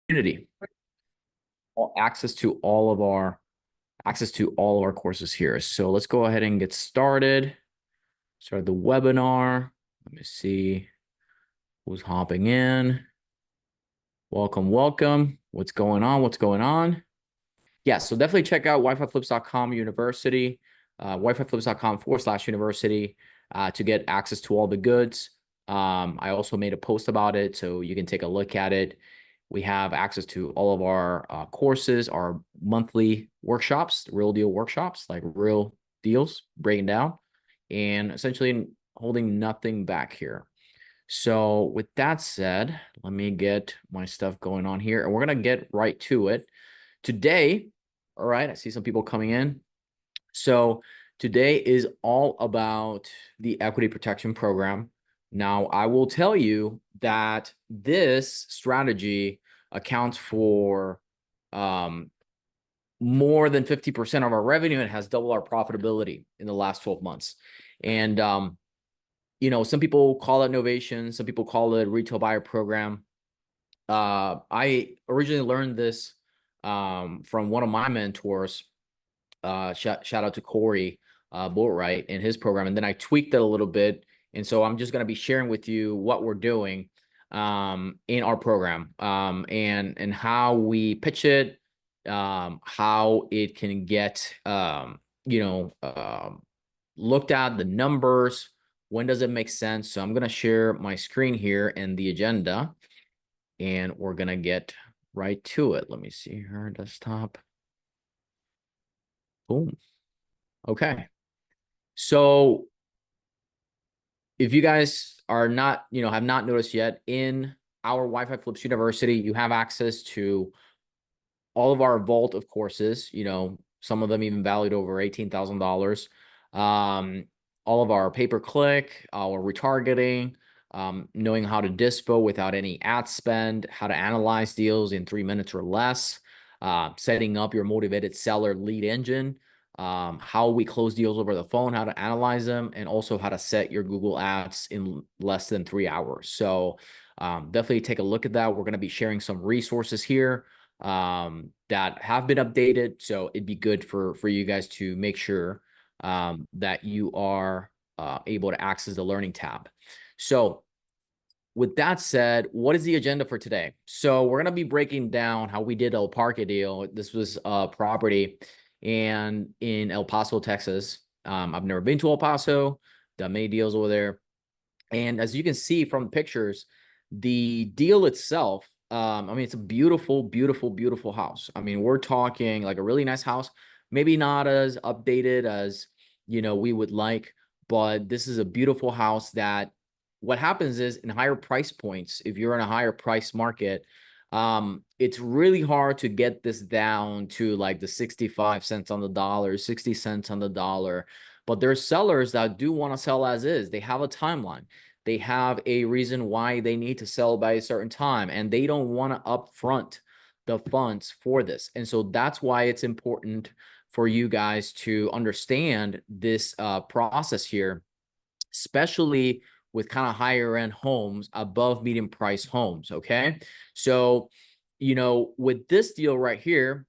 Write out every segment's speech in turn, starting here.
community. Access to all of our courses here. So let's go ahead and get started. Start the webinar. Let me see who's hopping in. Welcome, welcome. What's going on? Yeah, so definitely check out WiFiFlips.com University, WiFiFlips.com/university to get access to all the goods. I also made a post about it, so you can take a look at it. We have access to all of our courses, our monthly workshops, real deal workshops, like real deals, breaking down, and essentially holding nothing back here. So with that said, let me get my stuff going on here, and we're going to get right to it. Today, all right, I see some people coming in. So today is all about the equity protection program. Now, I will tell you that this strategy accounts for more than 50% of our revenue and has doubled our profitability in the last 12 months. And, you know, some people call it Novations, some people call it retail buyer program. I originally learned this from one of my mentors. Shout out to Corey Boatwright and his program. And then I tweaked it a little bit. And so I'm just going to be sharing with you what we're doing in our program and how we pitch it, how it can get, looked at, the numbers, when does it make sense? So I'm going to share my screen here and the agenda, and we're going to get right to it. Let me see here, desktop. Boom. Okay. So if you guys are not, have not noticed yet, in our WiFiFlips University, you have access to all of our vault of courses, some of them even valued over $18,000. All of our pay-per-click, our retargeting, knowing how to dispo without any ad spend, how to analyze deals in 3 minutes or less, setting up your motivated seller lead engine, how we close deals over the phone, how to analyze them, and also how to set your Google ads in less than 3 hours. So definitely take a look at that. We're going to be sharing some resources here that have been updated. So it'd be good for you guys to make sure that you are able to access the learning tab. So with that said, what is the agenda for today? So we're going to be breaking down how we did El Parque deal. This was a property in El Paso, Texas. I've never been to El Paso, done many deals over there. And as you can see from the pictures, the deal itself, it's a beautiful, beautiful, beautiful house. I mean, we're talking like a really nice house, maybe not as updated as, we would like, but this is a beautiful house that what happens is in higher price points, if you're in a higher price market, it's really hard to get this down to like the 65 cents on the dollar, 60 cents on the dollar. But there's sellers that do want to sell as is. They have a timeline. They have a reason why they need to sell by a certain time, and they don't want to upfront the funds for this. And so that's why it's important for you guys to understand this process here, especially with kind of higher end homes, above medium price homes. Okay. So, with this deal right here,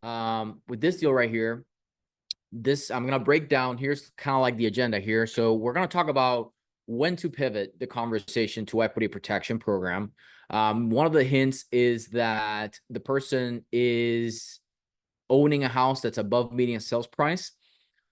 I'm going to break down. Here's kind of like the agenda here. So we're going to talk about when to pivot the conversation to equity protection program. One of the hints is that the person is owning a house that's above median sales price.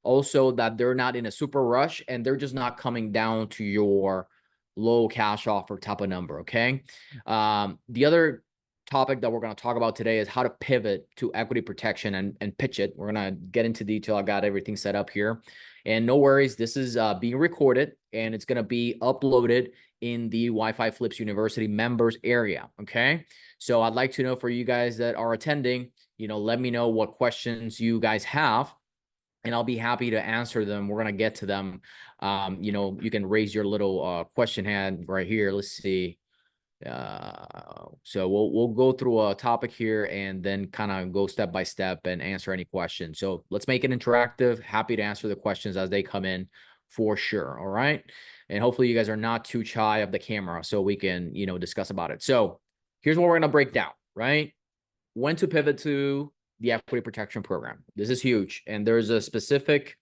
Also, that they're not in a super rush and they're just not coming down to your low cash offer type of number. Okay. The other topic that we're going to talk about today is how to pivot to equity protection and pitch it. We're going to get into detail. I got everything set up here, and no worries. This is being recorded and it's going to be uploaded in the WiFiFlips University Members Area. Okay. So I'd like to know, for you guys that are attending, let me know what questions you guys have, and I'll be happy to answer them. We're going to get to them. You can raise your little question hand right here. Let's see. So we'll go through a topic here and then kind of go step by step and answer any questions. So let's make it interactive. Happy to answer the questions as they come in for sure. All right. And hopefully you guys are not too shy of the camera so we can, discuss about it. So here's what we're going to break down. right? When to pivot to the equity protection program. This is huge. And there's a specific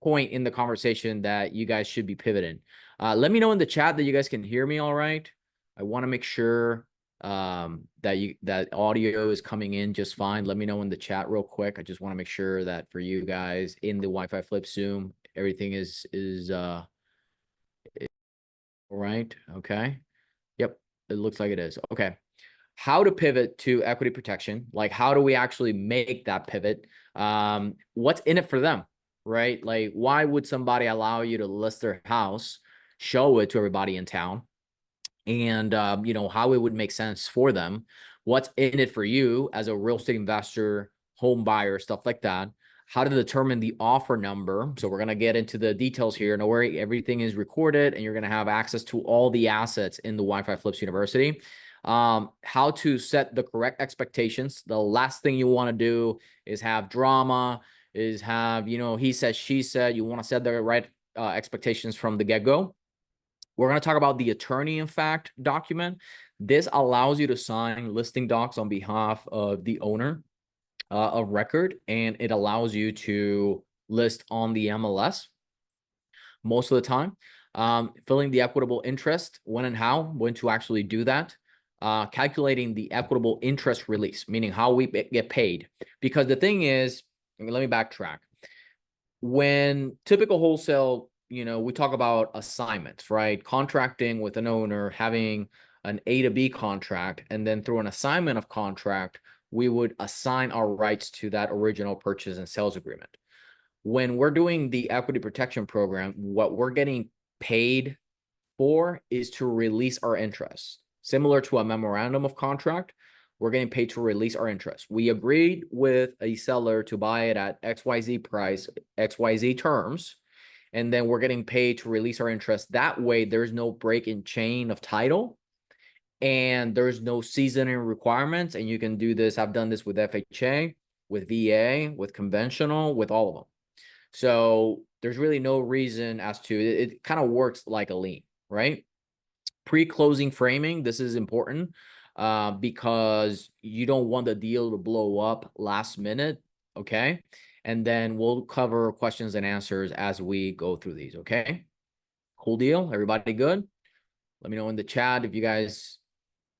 point in the conversation that you guys should be pivoting. Let me know in the chat that you guys can hear me all right. I want to make sure that audio is coming in just fine. Let me know in the chat real quick. I just want to make sure that for you guys in the WiFiFlips Zoom, everything is all right. Okay. Yep. It looks like it is. Okay. How to pivot to equity protection? Like, how do we actually make that pivot? What's in it for them, right? Like, why would somebody allow you to list their house, show it to everybody in town, and how it would make sense for them? What's in it for you as a real estate investor, home buyer, stuff like that? How to determine the offer number. So we're going to get into the details here. No worry, everything is recorded and you're going to have access to all the assets in the WiFiFlips University. How to set the correct expectations. The last thing you want to do is have drama, is have, he said, she said. You want to set the right expectations from the get-go. We're going to talk about the attorney in fact document. This allows you to sign listing docs on behalf of the owner of record, and it allows you to list on the MLS most of the time. Filling the equitable interest, when and how, when to actually do that. Calculating the equitable interest release, meaning how we get paid. Because the thing is, let me backtrack. When typical wholesale, we talk about assignments, right? Contracting with an owner, having an A to B contract, and then through an assignment of contract, we would assign our rights to that original purchase and sales agreement. When we're doing the equity protection program, what we're getting paid for is to release our interest. Similar to a memorandum of contract, we're getting paid to release our interest. We agreed with a seller to buy it at XYZ price, XYZ terms, and then we're getting paid to release our interest. That way, there's no break in chain of title and there's no seasoning requirements. And you can do this. I've done this with FHA, with VA, with conventional, with all of them. So there's really no reason as to it kind of works like a lien, right? Pre-closing framing. This is important because you don't want the deal to blow up last minute. Okay. And then we'll cover questions and answers as we go through these. Okay. Cool deal. Everybody good? Let me know in the chat if you guys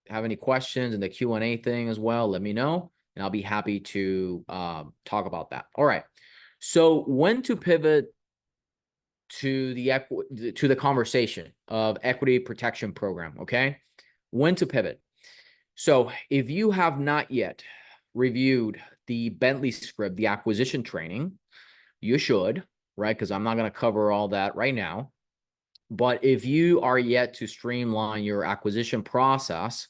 have any questions in the Q&A thing as well. Let me know and I'll be happy to talk about that. All right. So when to pivot to the conversation of equity protection program, okay? When to pivot. So if you have not yet reviewed the Bentley script, the acquisition training, you should, right? Because I'm not going to cover all that right now. But if you are yet to streamline your acquisition process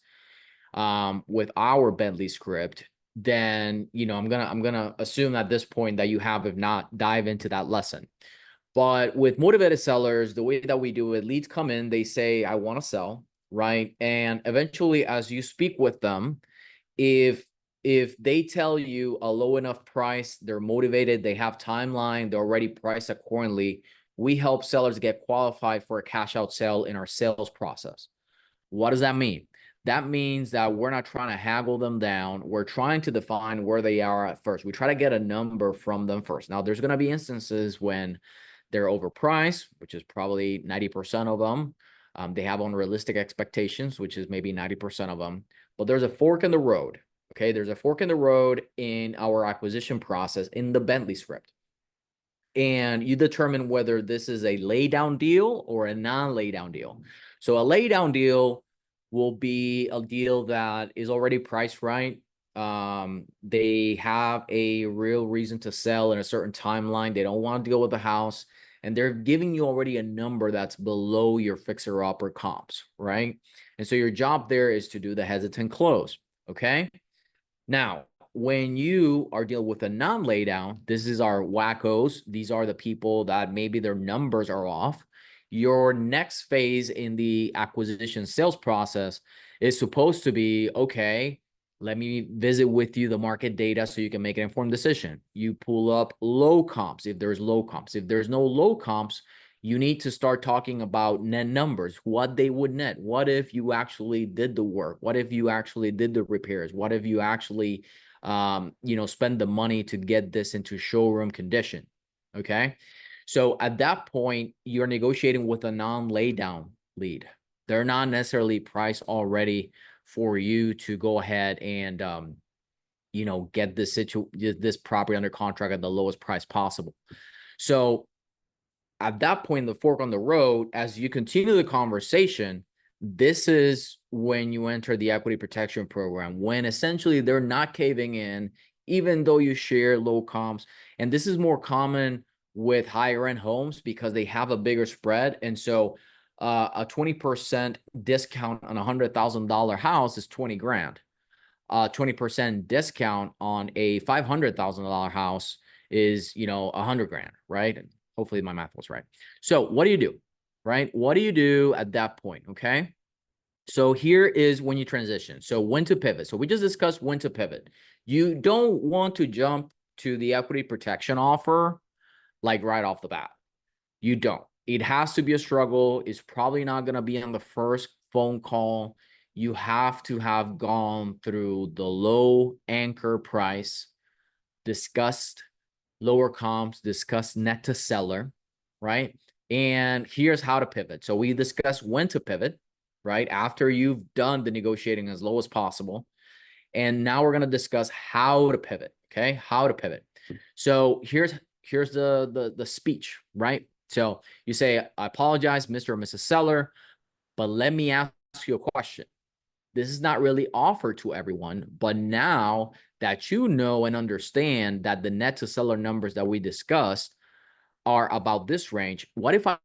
with our Bentley script, then I'm gonna assume at this point that you have, if not, dive into that lesson. But with motivated sellers, the way that we do it, leads come in, they say, I want to sell, right? And eventually, as you speak with them, if they tell you a low enough price, they're motivated, they have timeline, they're already priced accordingly, we help sellers get qualified for a cash out sale in our sales process. What does that mean? That means that we're not trying to haggle them down. We're trying to define where they are at first. We try to get a number from them first. Now, there's going to be instances when they're overpriced, which is probably 90% of them. They have unrealistic expectations, which is maybe 90% of them. But there's a fork in the road. Okay, there's a fork in the road in our acquisition process in the Bentley script. And you determine whether this is a laydown deal or a non-laydown deal. So a laydown deal will be a deal that is already priced right. They have a real reason to sell in a certain timeline. They don't want to deal with the house, and they're giving you already a number that's below your fixer-upper comps, right? And so your job there is to do the hesitant close, okay? Now, when you are dealing with a non-laydown, this is our wackos. These are the people that maybe their numbers are off. Your next phase in the acquisition sales process is supposed to be, okay, let me visit with you the market data so you can make an informed decision. You pull up low comps if there's low comps. If there's no low comps, You need to start talking about net numbers, what they would net. What if you actually did the work? What if you actually did the repairs? What if you actually, spend the money to get this into showroom condition? Okay. So at that point, you're negotiating with a non-laydown lead. They're not necessarily priced already for you to go ahead and, get this property under contract at the lowest price possible. So at that point, the fork on the road, as you continue the conversation, this is when you enter the equity protection program, when essentially they're not caving in, even though you share low comps. And this is more common with higher end homes because they have a bigger spread. And so a 20% discount on a $100,000 house is 20 grand. 20% discount on a $500,000 house is, 100 grand, right? And hopefully my math was right. So what do you do, right? What do you do at that point? Okay. So here is when you transition. So when to pivot. So we just discussed when to pivot. You don't want to jump to the equity protection offer like right off the bat. You don't. It has to be a struggle. It's probably not going to be on the first phone call. You have to have gone through the low anchor price, discussed lower comps, discussed net to seller, right? And here's how to pivot. So we discussed when to pivot, right? After you've done the negotiating as low as possible. And now we're going to discuss how to pivot, okay? How to pivot. So here's the speech, right? So you say, I apologize, Mr. or Mrs. Seller, but let me ask you a question. This is not really offered to everyone, but now that you know and understand that the net to seller numbers that we discussed are about this range, what if I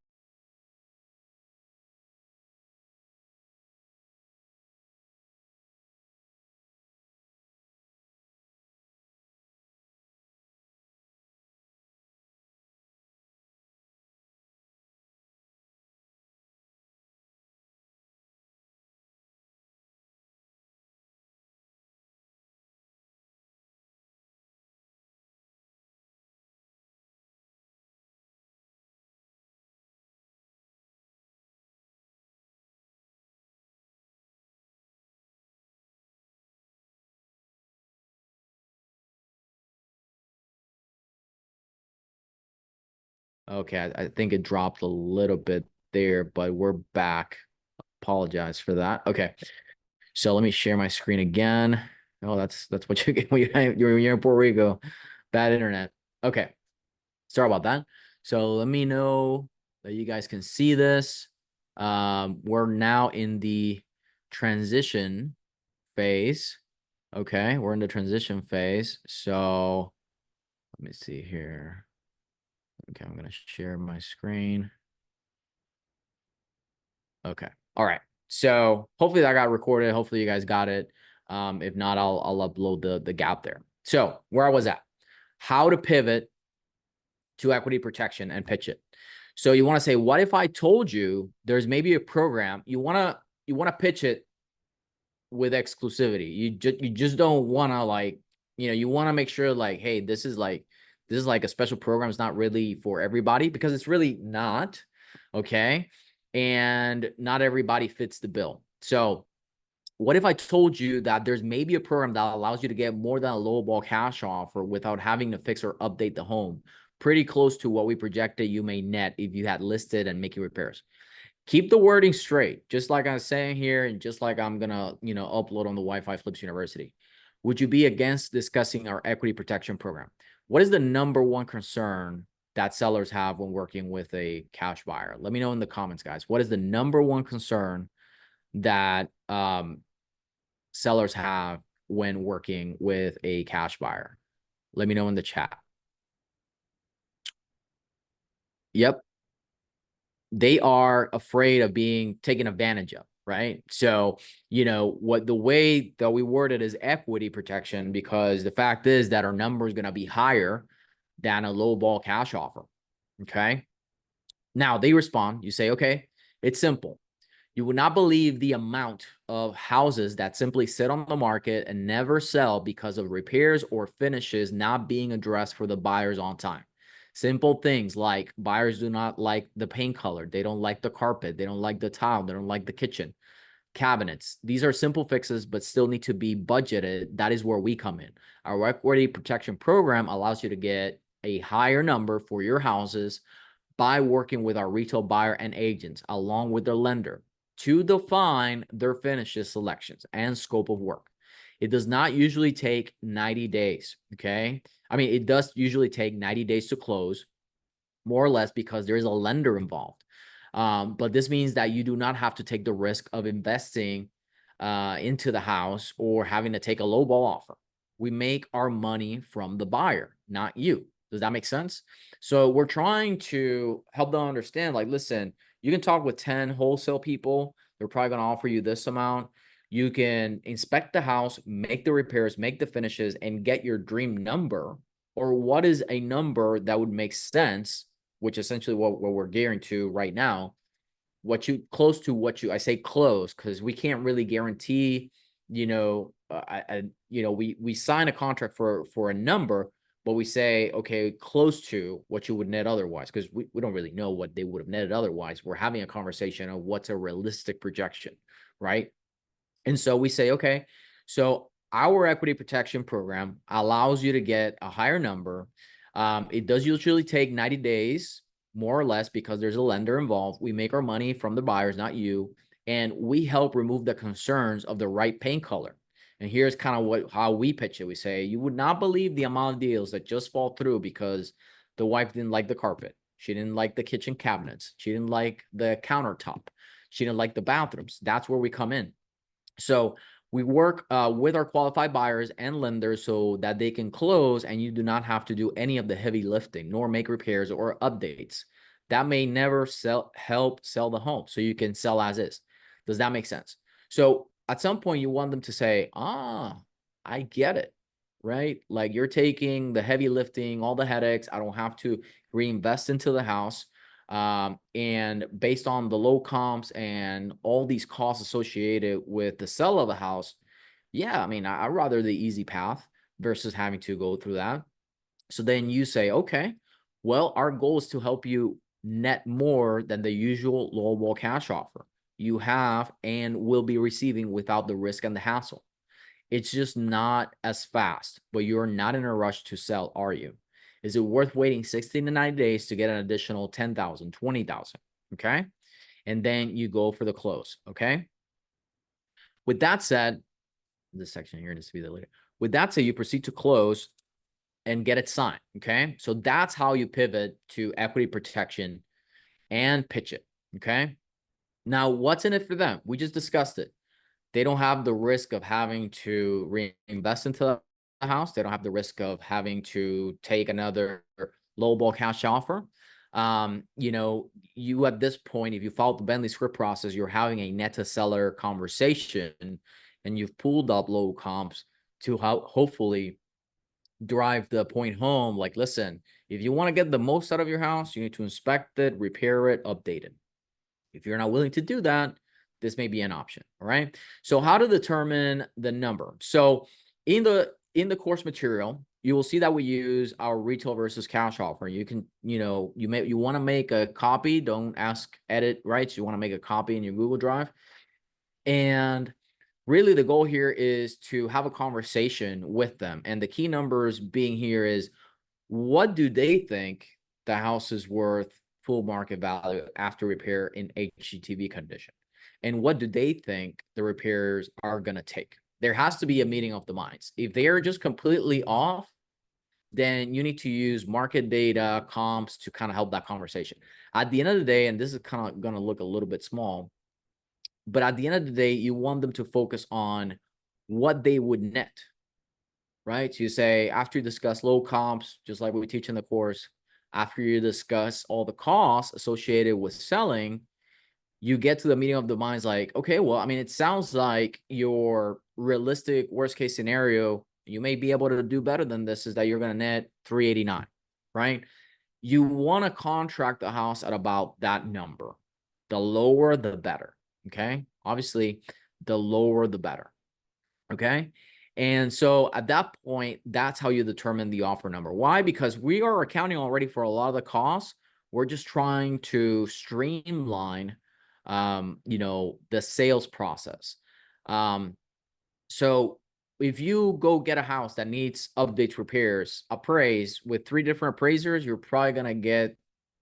Okay, I think it dropped a little bit there, but we're back. Apologize for that. Okay, so let me share my screen again. Oh, that's what you get when you're in Puerto Rico. Bad internet. Okay, sorry about that. So let me know that you guys can see this. We're now in the transition phase. Okay, we're in the transition phase. So let me see here. Okay, I'm gonna share my screen. Okay. All right. So hopefully that got recorded. Hopefully you guys got it. If not, I'll upload the gap there. So where I was at, how to pivot to equity protection and pitch it. So you want to say, what if I told you there's maybe a program you want to pitch it with exclusivity. You just don't want to like, you want to make sure like, hey, this is like a special program. It's not really for everybody because it's really not. Okay. And not everybody fits the bill. So what if I told you that there's maybe a program that allows you to get more than a lowball cash offer without having to fix or update the home? Pretty close to what we projected you may net if you had listed and making repairs. Keep the wording straight, just like I'm saying here, and just like I'm gonna, upload on the WiFiFlips University. Would you be against discussing our equity protection program? What is the number one concern that sellers have when working with a cash buyer? Let me know in the comments, guys. What is the number one concern that sellers have when working with a cash buyer? Let me know in the chat. Yep. They are afraid of being taken advantage of, right? So, what the way that we word it is equity protection, because the fact is that our number is going to be higher than a low ball cash offer. Okay. Now they respond, you say, okay, it's simple. You would not believe the amount of houses that simply sit on the market and never sell because of repairs or finishes not being addressed for the buyers on time. Simple things like buyers do not like the paint color. They don't like the carpet. They don't like the tile. They don't like the kitchen cabinets. These are simple fixes, but still need to be budgeted. That is where we come in. Our equity protection program allows you to get a higher number for your houses by working with our retail buyer and agents along with their lender to define their finishes selections and scope of work. It does not usually take 90 days. Okay. I mean, it does usually take 90 days to close, more or less, because there is a lender involved. But this means that you do not have to take the risk of investing into the house or having to take a low ball offer. We make our money from the buyer, not you. Does that make sense? So we're trying to help them understand, like, listen, you can talk with 10 wholesale people. They're probably going to offer you this amount. You can inspect the house, make the repairs, make the finishes, and get your dream number, or what is a number that would make sense, which essentially what we're gearing to right now. What you close to what you, I say close because we can't really guarantee, we sign a contract for a number, but we say, okay, close to what you would net otherwise, because we don't really know what they would have netted otherwise. We're having a conversation of what's a realistic projection, right? And so we say, okay, so our equity protection program allows you to get a higher number. It does usually take 90 days, more or less, because there's a lender involved. We make our money from the buyers, not you. And we help remove the concerns of the right paint color. And here's kind of how we pitch it. We say, you would not believe the amount of deals that just fall through because the wife didn't like the carpet. She didn't like the kitchen cabinets. She didn't like the countertop. She didn't like the bathrooms. That's where we come in. So we work with our qualified buyers and lenders so that they can close and you do not have to do any of the heavy lifting nor make repairs or updates. That may never help sell the home. So you can sell as is. Does that make sense? So at some point you want them to say, I get it, right? Like, you're taking the heavy lifting, all the headaches. I don't have to reinvest into the house. And based on the low comps and all these costs associated with the sale of a house, yeah, I mean, I'd rather the easy path versus having to go through that. So then you say, okay, well, our goal is to help you net more than the usual lowball cash offer you have and will be receiving without the risk and the hassle. It's just not as fast, but you're not in a rush to sell, are you? Is it worth waiting 16 to 90 days to get an additional 10,000, 20,000? Okay. And then you go for the close. Okay. With that said, this section here needs to be the later. With that said, you proceed to close and get it signed. Okay. So that's how you pivot to equity protection and pitch it. Okay. Now, what's in it for them? We just discussed it. They don't have the risk of having to reinvest into the house. They don't have the risk of having to take another lowball cash offer. You at this point, if you follow the Bentley script process, you're having a net to seller conversation and you've pulled up low comps to hopefully drive the point home. Like, listen, if you want to get the most out of your house, you need to inspect it, repair it, update it. If you're not willing to do that, this may be an option. All right. So how to determine the number. So in the course material, you will see that we use our retail versus cash offer. You can, you want to make a copy. Don't ask edit rights. You want to make a copy in your Google Drive. And really the goal here is to have a conversation with them. And the key numbers being here is, what do they think the house is worth full market value after repair in HGTV condition? And what do they think the repairs are going to take? There has to be a meeting of the minds. If they are just completely off, then you need to use market data, comps to kind of help that conversation. At the end of the day, and this is kind of going to look a little bit small, but at the end of the day, you want them to focus on what they would net, right? So you say, after you discuss low comps, just like we teach in the course, after you discuss all the costs associated with selling, you get to the meeting of the minds like, okay, well, I mean, it sounds like your realistic worst case scenario, you may be able to do better than this, is that you're going to net 389, right? You want to contract the house at about that number. The lower, the better. Okay. Obviously, the lower, the better. Okay. And so at that point, that's how you determine the offer number. Why? Because we are accounting already for a lot of the costs. We're just trying to streamline, the sales process. So if you go get a house that needs updates, repairs, appraised with 3 different appraisers, you're probably going to get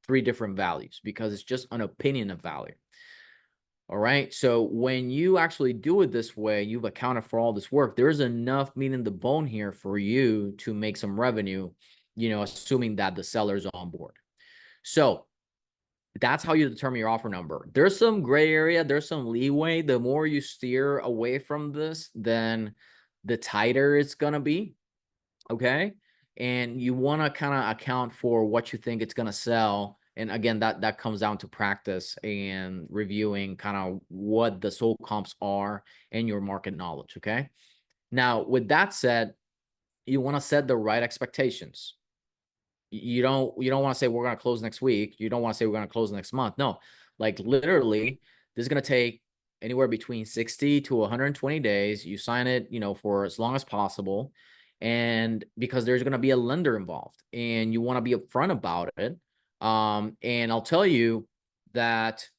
3 different values because it's just an opinion of value. All right. So when you actually do it this way, you've accounted for all this work. There's enough meat in the bone here for you to make some revenue, assuming that the seller's on board. So that's how you determine your offer number. There's some gray area, there's some leeway. The more you steer away from this, then the tighter it's going to be. Okay. And you want to kind of account for what you think it's going to sell. And again, that comes down to practice and reviewing kind of what the sold comps are and your market knowledge. Okay. Now, with that said, you want to set the right expectations. You don't want to say we're going to close next week. You don't want to say we're going to close next month. No, like literally, this is going to take anywhere between 60 to 120 days. You sign it, for as long as possible. And because there's going to be a lender involved and you want to be upfront about it. And I'll tell you that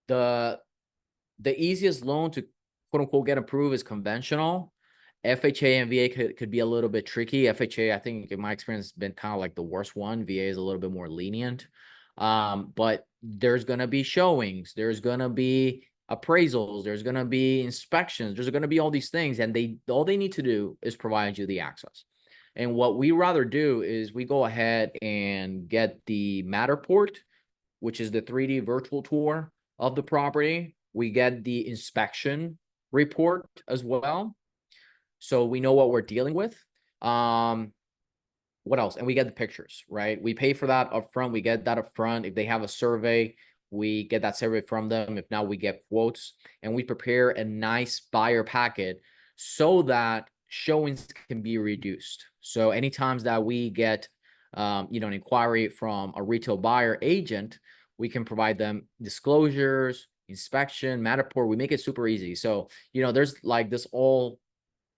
the easiest loan to quote unquote get approved is conventional. FHA and VA could be a little bit tricky. FHA, I think in my experience, has been kind of like the worst one. VA is a little bit more lenient. But there's going to be showings. There's going to be appraisals. There's going to be inspections. There's going to be all these things. And all they need to do is provide you the access. And what we rather do is we go ahead and get the Matterport, which is the 3D virtual tour of the property. We get the inspection report as well, so we know what we're dealing with. What else? And we get the pictures, right? We pay for that upfront. We get that upfront. If they have a survey, we get that survey from them. If not, we get quotes, and we prepare a nice buyer packet so that showings can be reduced. So any times that we get, an inquiry from a retail buyer agent, we can provide them disclosures, inspection, Matterport. We make it super easy. So, there's like this all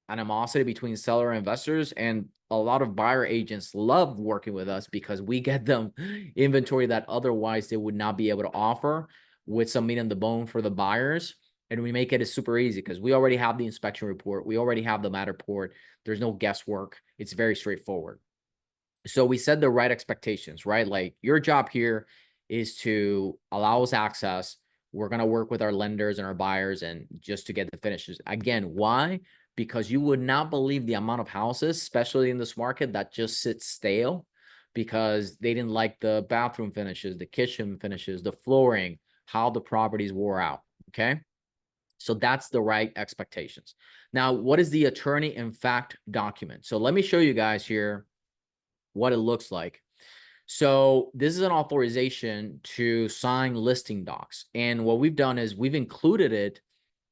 animosity between seller and investors, and a lot of buyer agents love working with us because we get them inventory that otherwise they would not be able to offer, with some meat on the bone for the buyers. And we make it super easy because we already have the inspection report. We already have the Matterport. There's no guesswork. It's very straightforward. So we set the right expectations, right? Like, your job here is to allow us access. We're going to work with our lenders and our buyers and just to get the finishes. Again, why? Because you would not believe the amount of houses, especially in this market, that just sit stale because they didn't like the bathroom finishes, the kitchen finishes, the flooring, how the properties wore out. Okay. So that's the right expectations. Now, what is the attorney in fact document? So let me show you guys here what it looks like. So this is an authorization to sign listing docs. And what we've done is we've included it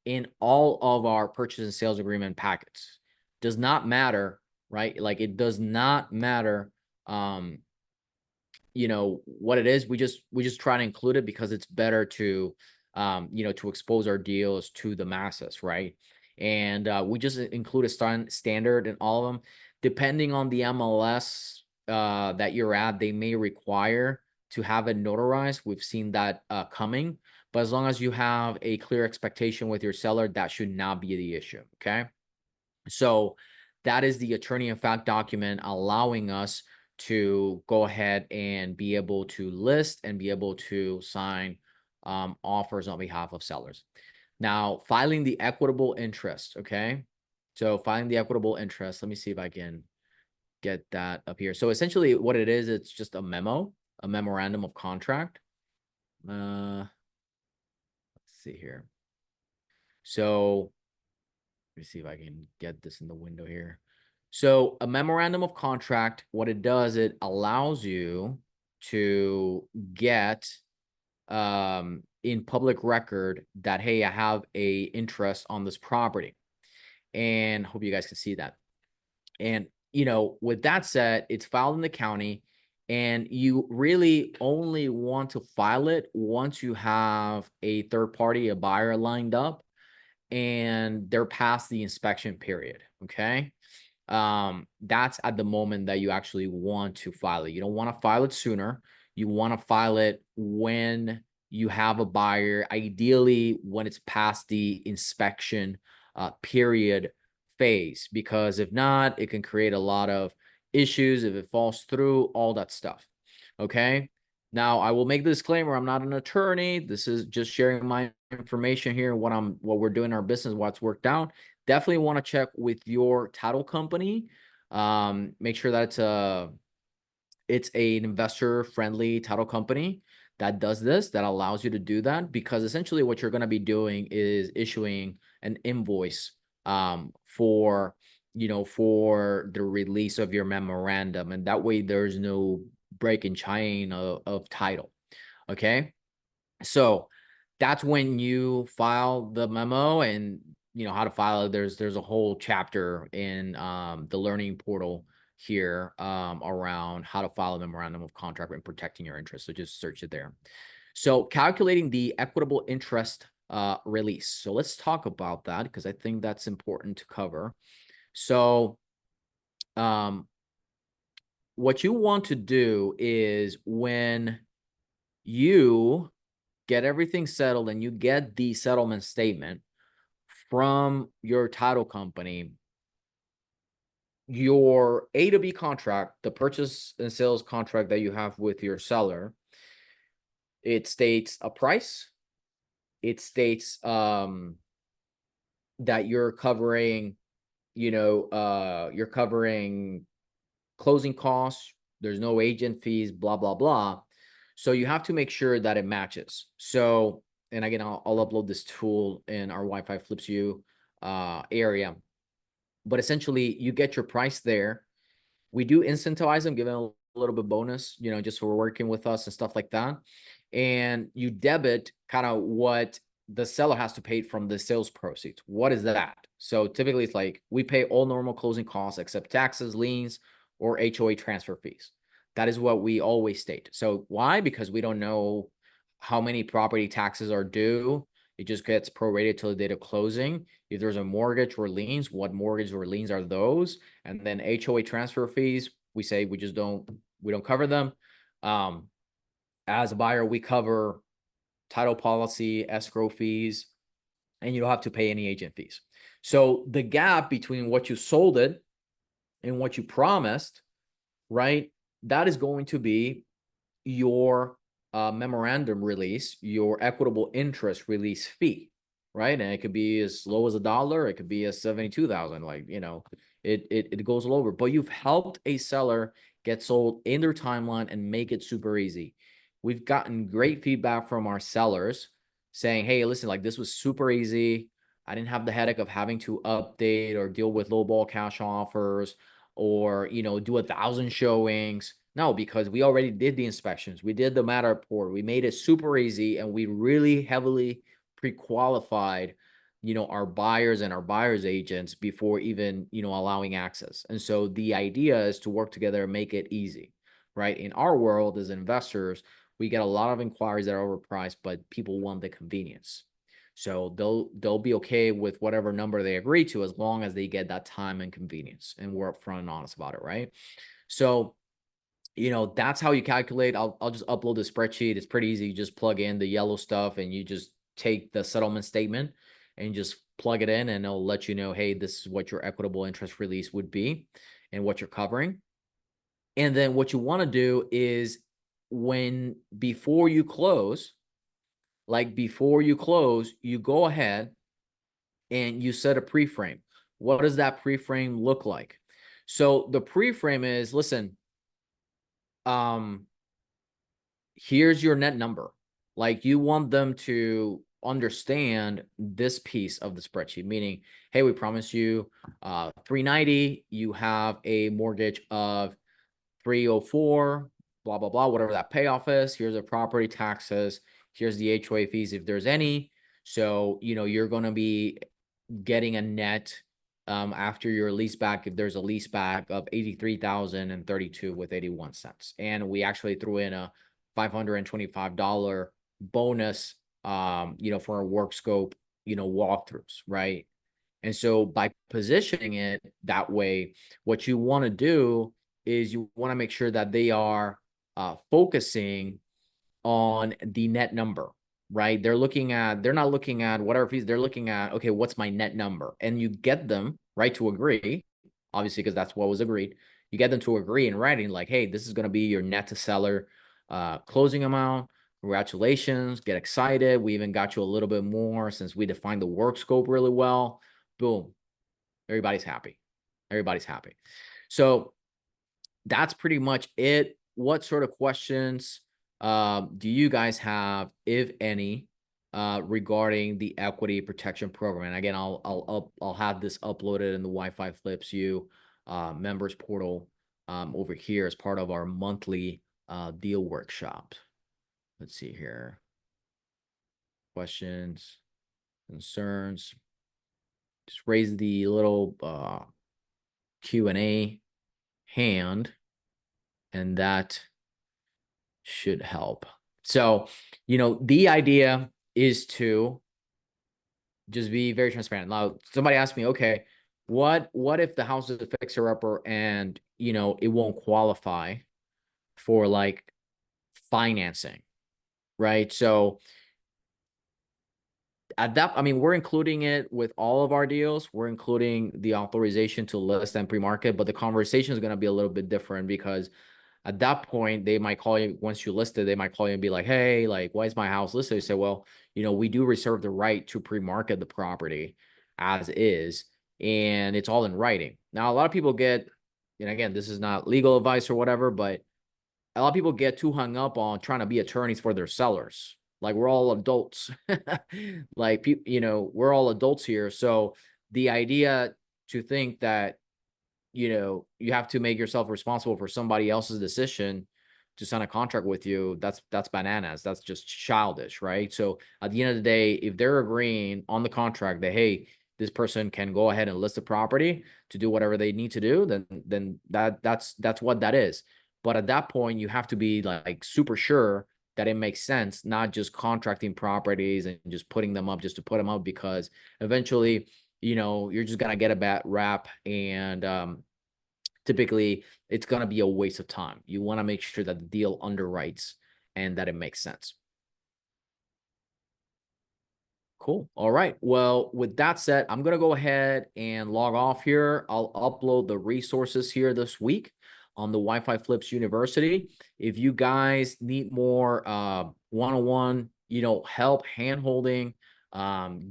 in all of our purchase and sales agreement packets. Does not matter, right? Like, it does not matter, what it is. We just try to include it because it's better to, to expose our deals to the masses, right? And we just include a standard in all of them. Depending on the MLS that you're at, they may require to have it notarized. We've seen that coming. But as long as you have a clear expectation with your seller, that should not be the issue. Okay. So that is the attorney in fact document allowing us to go ahead and be able to list and be able to sign offers on behalf of sellers. Now, filing the equitable interest. Okay. So filing the equitable interest. Let me see if I can get that up here. So essentially what it is, it's just a memorandum of contract. Let's see here. So let me see if I can get this in the window here. So a memorandum of contract, what it does, it allows you to get in public record that, hey, I have a interest on this property. And hope you guys can see that. And, with that said, it's filed in the county, and you really only want to file it once you have a buyer lined up, and they're past the inspection period. Okay. That's at the moment that you actually want to file it. You don't want to file it sooner. You want to file it when you have a buyer, ideally when it's past the inspection period phase, because if not, it can create a lot of issues if it falls through, all that stuff. Okay. Now I will make the disclaimer, I'm not an attorney. This is just sharing my information here, what we're doing in our business, what's worked out. Definitely want to check with your title company. Make sure that it's an investor friendly title company that does this, that allows you to do that, because essentially what you're going to be doing is issuing an invoice for for the release of your memorandum, and that way there's no break in chain of title. Okay, so that's when you file the memo, and how to file it. There's a whole chapter in the learning portal here around how to file a memorandum of contract and protecting your interest. So just search it there. So calculating the equitable interest release. So let's talk about that, because I think that's important to cover. So what you want to do is, when you get everything settled and you get the settlement statement from your title company, your A to B contract, the purchase and sales contract that you have with your seller, it states a price. It states that you're covering, you're covering closing costs. There's no agent fees, blah, blah, blah. So you have to make sure that it matches. So, and again, I'll upload this tool in our WiFiFlips U area. But essentially, you get your price there. We do incentivize them, give them a little bit bonus, just for working with us and stuff like that. And you debit kind of what the seller has to pay from the sales proceeds. What is that? So typically it's like, we pay all normal closing costs except taxes, liens, or HOA transfer fees. That is what we always state. So why? Because we don't know how many property taxes are due. It just gets prorated till the date of closing. If there's a mortgage or liens, what mortgage or liens are those? And then HOA transfer fees, we say we don't cover them. As a buyer, we cover title policy, escrow fees, and you don't have to pay any agent fees. So the gap between what you sold it and what you promised, right, that is going to be your memorandum release, your equitable interest release fee, right? And it could be as low as $1. It could be as 72,000. Like, it goes all over. But you've helped a seller get sold in their timeline and make it super easy. We've gotten great feedback from our sellers saying, hey, listen, like, this was super easy. I didn't have the headache of having to update or deal with lowball cash offers, or do 1,000 showings. No, because we already did the inspections. We did the matter report. We made it super easy, and we really heavily pre-qualified, our buyers and our buyers agents before even, allowing access. And so the idea is to work together and make it easy, right? In our world as investors, we get a lot of inquiries that are overpriced, but people want the convenience. So they'll be okay with whatever number they agree to, as long as they get that time and convenience, and we're upfront and honest about it, right? So that's how you calculate. I'll just upload the spreadsheet. It's pretty easy. You just plug in the yellow stuff, and you just take the settlement statement and just plug it in, and it'll let you know, hey, this is what your equitable interest release would be and what you're covering. And then what you want to do is, before you close, you go ahead and you set a pre-frame. What does that pre-frame look like? So the pre-frame is, listen, here's your net number. Like, you want them to understand this piece of the spreadsheet, meaning, hey, we promise you 390, you have a mortgage of 304, blah, blah, blah, whatever that payoff is. Here's the property taxes. Here's the HOA fees, if there's any. So, you're going to be getting a net after your lease back, if there's a lease back, of 83,032 with 81 cents. And we actually threw in a $525 bonus, for our work scope, walkthroughs, right? And so by positioning it that way, what you want to do is you want to make sure that they are focusing on the net number, right? They're not looking at whatever fees, they're looking at, okay, what's my net number? And you get them, right, to agree, obviously, because that's what was agreed. You get them to agree in writing, like, hey, this is going to be your net to seller closing amount. Congratulations, get excited. We even got you a little bit more since we defined the work scope really well. Boom. Everybody's happy. Everybody's happy. So that's pretty much it. What sort of questions do you guys have, if any, regarding the equity protection program? And again, I'll have this uploaded in the WiFiFlips U members portal over here as part of our monthly deal workshop. Let's see here. Questions, concerns. Just raise the little Q&A hand, and that should help. So, the idea is to just be very transparent. Now, somebody asked me, okay, what if the house is a fixer-upper and, it won't qualify for like financing, right? So we're including it with all of our deals. We're including the authorization to list and pre-market, but the conversation is going to be a little bit different because at that point, they might call you, once you list it, they might call you and be like, hey, like, why is my house listed? You say, well, we do reserve the right to pre-market the property as is, and it's all in writing. Now, a lot of people get, and again, this is not legal advice or whatever, but a lot of people get too hung up on trying to be attorneys for their sellers. Like, we're all adults. Like, we're all adults here. So the idea to think that, you have to make yourself responsible for somebody else's decision to sign a contract with you, that's bananas. That's just childish, right? So at the end of the day, if they're agreeing on the contract that, hey, this person can go ahead and list the property to do whatever they need to do, then that's what that is. But at that point, you have to be like super sure that it makes sense, not just contracting properties and just putting them up just to put them up, because eventually, you're just gonna get a bad rap, and typically it's gonna be a waste of time. You want to make sure that the deal underwrites and that it makes sense. Cool. All right. Well, with that said, I'm going to go ahead and log off here. I'll upload the resources here this week on the WiFiFlips University. If you guys need more one-on-one, help, hand-holding,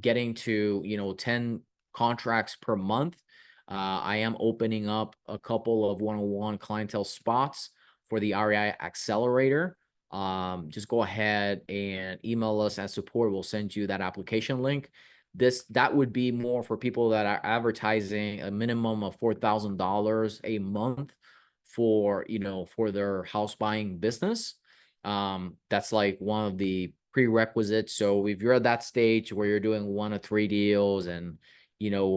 getting to, 10 contracts per month, I am opening up a couple of one-on-one clientele spots for the REI Accelerator. Just go ahead and email us at support. We'll send you that application link. That would be more for people that are advertising a minimum of $4,000 a month for their house buying business. That's like one of the prerequisites. So if you're at that stage where you're doing 1 to 3 deals and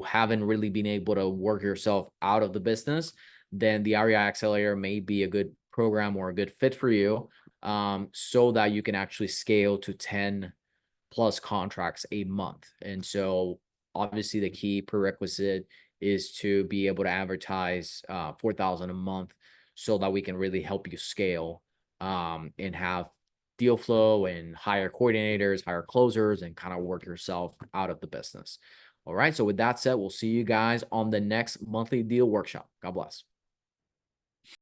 haven't really been able to work yourself out of the business, then the REI Accelerator may be a good program or a good fit for you, so that you can actually scale to 10 plus contracts a month. And so obviously the key prerequisite is to be able to advertise 4,000 a month so that we can really help you scale, and have deal flow and hire coordinators, hire closers, and kind of work yourself out of the business. All right. So with that said, we'll see you guys on the next monthly deal workshop. God bless.